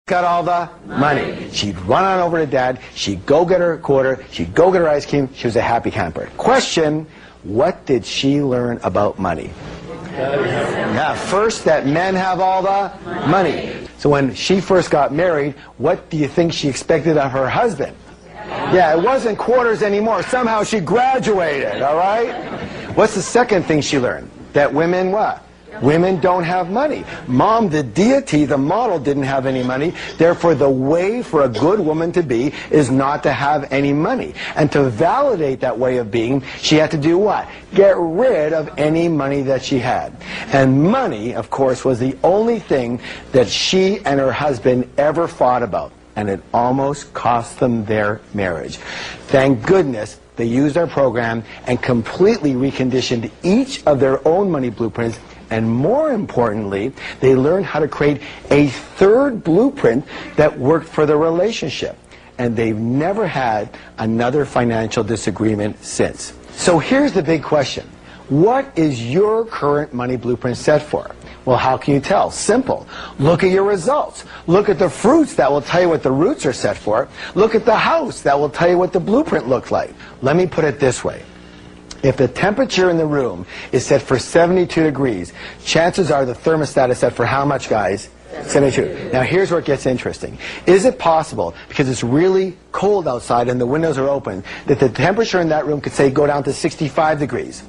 got all the money. She'd run on over to Dad. She'd go get her quarter. She'd go get her ice cream. She was a happy camper. Question, what did she learn about money? Yeah, first that men have all the money. So when she first got married, what do you think she expected of her husband? Yeah, it wasn't quarters anymore. Somehow she graduated, all right? What's the second thing she learned? That women what? Women don't have money. Mom, the deity, the model, didn't have any money. Therefore, the way for a good woman to be is not to have any money. And to validate that way of being, she had to do what? Get rid of any money that she had. And money, of course, was the only thing that she and her husband ever fought about. And it almost cost them their marriage. Thank goodness they used our program and completely reconditioned each of their own money blueprints. And more importantly, they learned how to create a third blueprint that worked for their relationship. And they've never had another financial disagreement since. So here's the big question. What is your current money blueprint set for? Well, how can you tell? Simple. Look at your results. Look at the fruits. That will tell you what the roots are set for. Look at the house. That will tell you what the blueprint looked like. Let me put it this way. If the temperature in the room is set for 72 degrees, chances are the thermostat is set for how much, guys? 72. Now here's where it gets interesting. Is it possible, because it's really cold outside and the windows are open, that the temperature in that room could, say, go down to 65 degrees?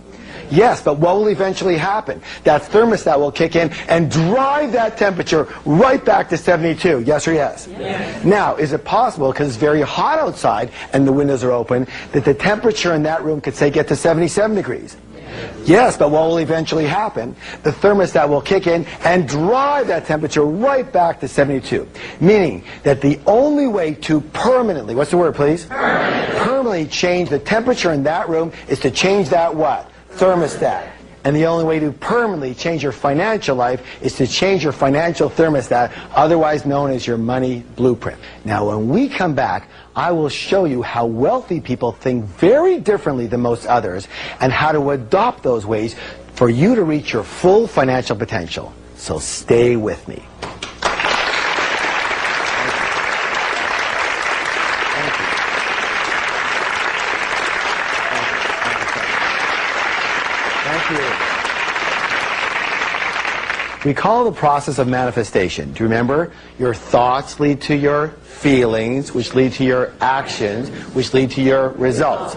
Yes, but what will eventually happen? That thermostat will kick in and drive that temperature right back to 72. Yes or yes? Yes. Now, is it possible, because it's very hot outside and the windows are open, that the temperature in that room could, say, get to 77 degrees? Yes, but what will eventually happen? The thermostat will kick in and drive that temperature right back to 72. Meaning that the only way to permanently, what's the word, please? Permanently change the temperature in that room is to change that what? Thermostat. And the only way to permanently change your financial life is to change your financial thermostat, otherwise known as your money blueprint. Now, when we come back, I will show you how wealthy people think very differently than most others and how to adopt those ways for you to reach your full financial potential. So stay with me. We call the process of manifestation. Do you remember? Your thoughts lead to your feelings, which lead to your actions, which lead to your results.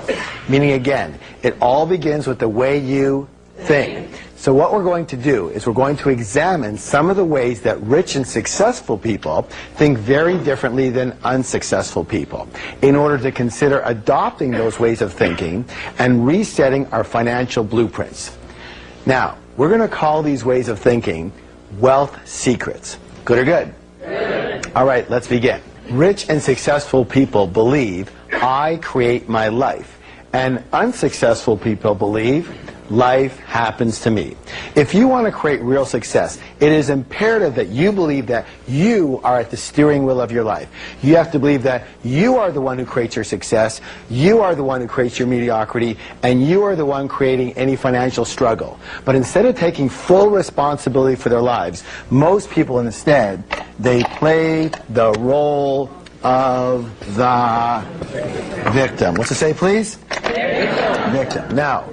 Meaning, again, it all begins with the way you think. So what we're going to do is we're going to examine some of the ways that rich and successful people think very differently than unsuccessful people, in order to consider adopting those ways of thinking and resetting our financial blueprints. Now, we're going to call these ways of thinking wealth secrets. Good or good? Good. All right, let's begin. Rich and successful people believe I create my life, and unsuccessful people believe life happens to me. If you want to create real success, it is imperative that you believe that you are at the steering wheel of your life. You have to believe that you are the one who creates your success, you are the one who creates your mediocrity, and you are the one creating any financial struggle. But instead of taking full responsibility for their lives, most people instead, they play the role of the victim. What's it say, please? Victim. Now,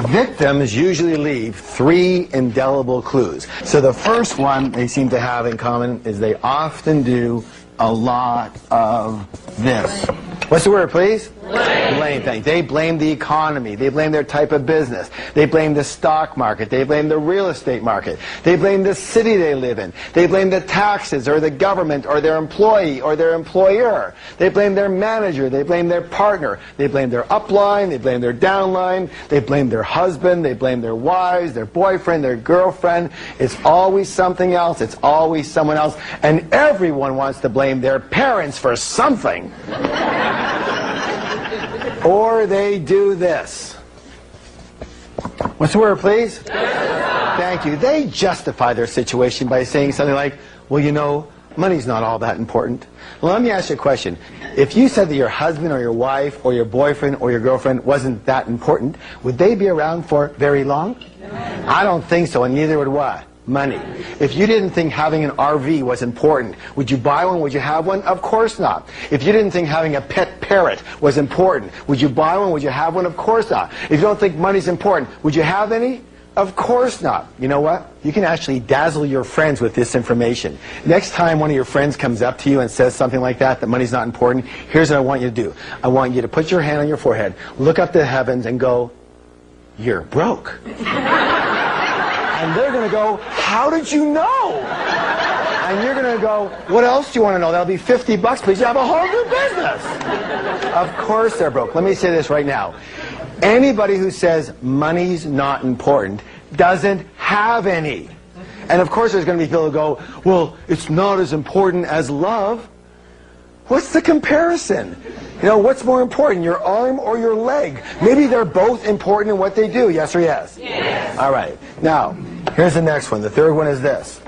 victims usually leave 3 indelible clues. So the first one they seem to have in common is they often do a lot of this. What's the word, please? Blame. Thing. They blame the economy. They blame their type of business. They blame the stock market. They blame the real estate market. They blame the city they live in. They blame the taxes or the government or their employee or their employer. They blame their manager. They blame their partner. They blame their upline. They blame their downline. They blame their husband. They blame their wives, their boyfriend, their girlfriend. It's always something else. It's always someone else. And everyone wants to blame their parents for something. Or they do this. What's the word, please? Thank you. They justify their situation by saying something like, well, you know, money's not all that important. Well, let me ask you a question. If you said that your husband or your wife or your boyfriend or your girlfriend wasn't that important, would they be around for very long? I don't think so, and neither would what? Money. If you didn't think having an RV was important, would you buy one? Would you have one? Of course not. If you didn't think having a pet parrot was important, would you buy one? Would you have one? Of course not. If you don't think money's important, would you have any? Of course not. You know what? You can actually dazzle your friends with this information. Next time one of your friends comes up to you and says something like that money's not important, here's what I want you to do. I want you to put your hand on your forehead, look up to the heavens and go, "You're broke." And they're going to go, "How did you know?" And you're going to go, "What else do you want to know? That'll be $50, please. You have a whole new business." Of course they're broke. Let me say this right now. Anybody who says money's not important doesn't have any. And of course there's going to be people who go, "Well, it's not as important as love." What's the comparison? You know, what's more important, your arm or your leg? Maybe they're both important in what they do, yes or yes? Yes. All right. Now, here's the next one. The third one is this.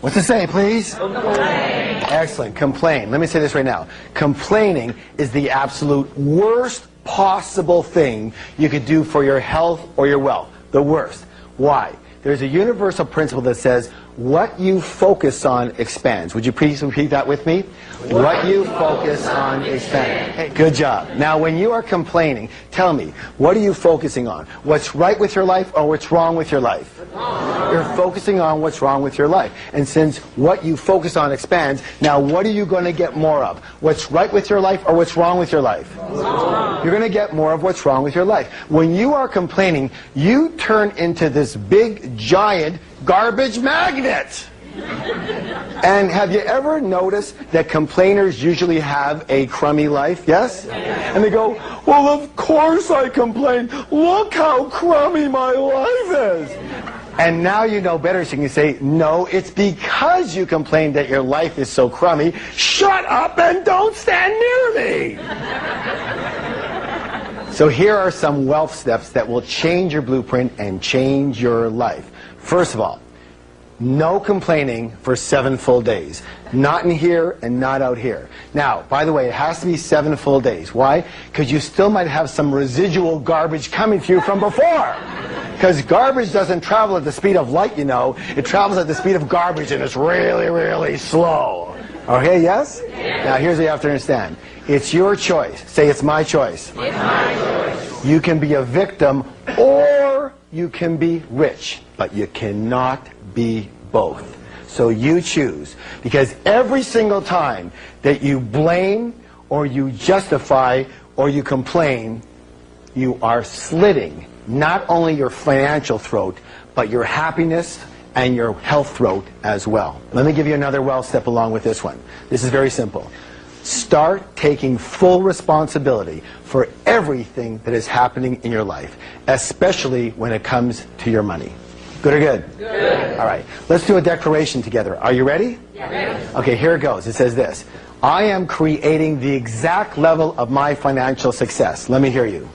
What's it say, please? Complain. Excellent. Complain. Let me say this right now. Complaining is the absolute worst possible thing you could do for your health or your wealth. The worst. Why? There's a universal principle that says, what you focus on expands. Would you please repeat that with me? What you focus on expands. Hey, good job. Now, when you are complaining, tell me, what are you focusing on? What's right with your life or what's wrong with your life? You're focusing on what's wrong with your life. And since what you focus on expands, now what are you going to get more of? What's right with your life or what's wrong with your life? You're going to get more of what's wrong with your life. When you are complaining, you turn into this big, giant garbage magnet. And have you ever noticed that complainers usually have a crummy life? Yes? And they go, "Well, of course I complain. Look how crummy my life is." And now you know better, so you can say, "No, it's because you complain that your life is so crummy. Shut up and don't stand near me." So here are some wealth steps that will change your blueprint and change your life. First of all, no complaining for 7 full days. Not in here and not out here. Now, by the way, it has to be 7 full days. Why? Because you still might have some residual garbage coming to you from before. Because garbage doesn't travel at the speed of light, you know. It travels at the speed of garbage, and it's really, really slow. Okay, yes? Now, here's what you have to understand. It's your choice. Say, "It's my choice." It's my choice. You can be a victim or you can be rich, but you cannot be both. So you choose. Because every single time that you blame or you justify or you complain, you are slitting not only your financial throat, but your happiness and your health throat as well. Let me give you another wealth step along with this one. This is very simple. Start taking full responsibility for everything that is happening in your life, especially when it comes to your money. Good or good? Good. All right. Let's do a declaration together. Are you ready? Yes. Okay, here it goes. It says this. I am creating the exact level of my financial success. Let me hear you.